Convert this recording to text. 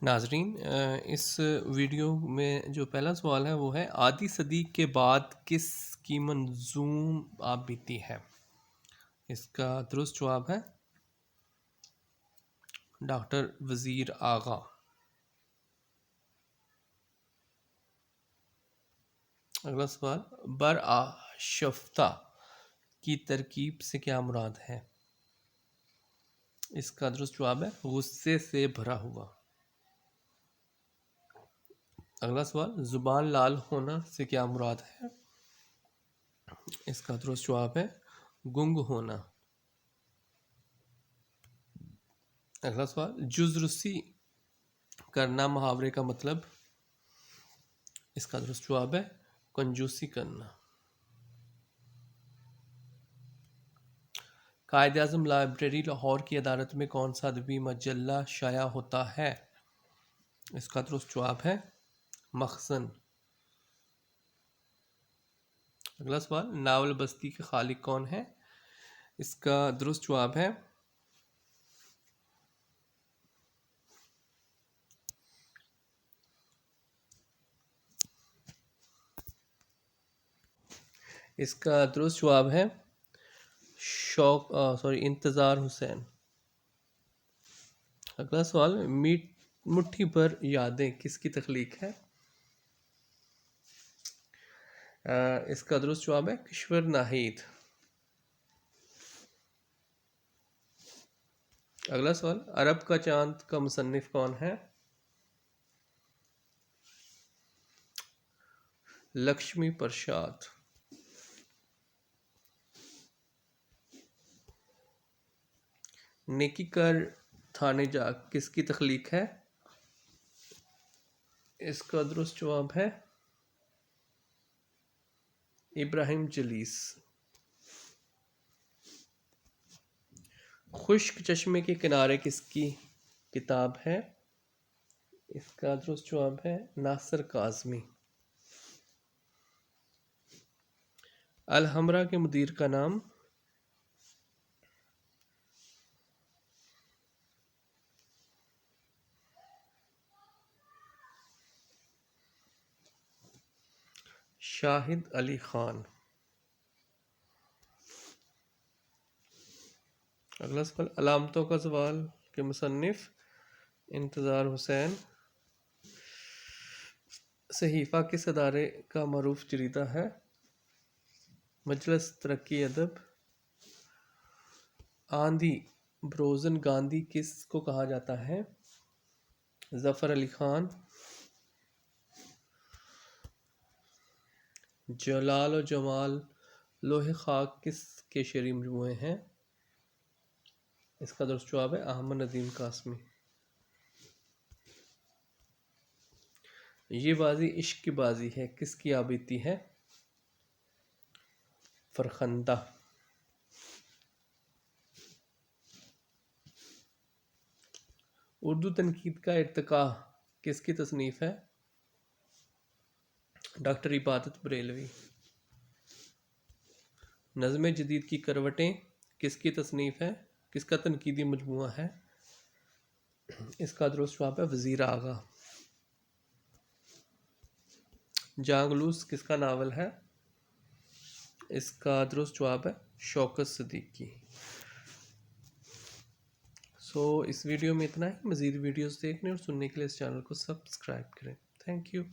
ناظرین، اس ویڈیو میں جو پہلا سوال ہے وہ ہے آدھی صدی کے بعد کس کی منظوم آپ بیتی ہے؟ اس کا درست جواب ہے ڈاکٹر وزیر آغا۔ اگلا سوال، برآشفتہ کی ترکیب سے کیا مراد ہے؟ اس کا درست جواب ہے غصے سے بھرا ہوا۔ اگلا سوال، زبان لال ہونا سے کیا مراد ہے؟ اس کا درست جواب ہے گنگ ہونا۔ اگلا سوال، جزرسی کرنا محاورے کا مطلب؟ اس کا درست جواب ہے کنجوسی کرنا۔ قائد اعظم لائبریری لاہور کی عدالت میں کون سا ادبی مجلہ شائع ہوتا ہے؟ اس کا درست جواب ہے مخزن۔ اگلا سوال، ناول بستی کے خالق کون ہیں؟ اس کا درست جواب ہے انتظار حسین۔ اگلا سوال، مٹھی بھر یادیں کس کی تخلیق ہے؟ اس کا درست جواب ہے کشور ناہید۔ اگلا سوال، عرب کا چاند کا مصنف کون ہے؟ لکشمی پرساد۔ نیکی کر تھانے جا کس کی تخلیق ہے؟ اس کا درست جواب ہے ابراہیم جلیس۔ خشک چشمے کے کنارے کس کی کتاب ہے؟ اس کا درست جواب ہے ناصر کاظمی۔ الحمرا کے مدیر کا نام؟ شاہد علی خان۔ اگلا سوال، علامتوں کا زوال کے مصنف؟ انتظار حسین۔ صحیفہ کس ادارے کا معروف جریدہ ہے؟ مجلس ترقی ادب۔ آندھی بروزن گاندھی کس کو کہا جاتا ہے؟ ظفر علی خان۔ جلال و جمال لوح خاک کس کے شعری مجموعے ہیں؟ اس کا درست جواب ہے احمد ندیم قاسمی۔ یہ بازی عشق کی بازی ہے کس کی آبیتی ہے؟ فرخندہ۔ اردو تنقید کا ارتقاء کس کی تصنیف ہے؟ ڈاکٹر عبادت بریلوی۔ نظم جدید کی کروٹیں کس کی تصنیف ہے؟ کس کا تنقیدی مجموعہ ہے؟ اس کا درست جواب ہے وزیر آغا۔ جانگلوس کس کا ناول ہے؟ اس کا درست جواب ہے شوکت صدیقی۔ اس ویڈیو میں اتنا ہی۔ مزید ویڈیوز دیکھنے اور سننے کے لیے اس چینل کو سبسکرائب کریں۔ Thank you.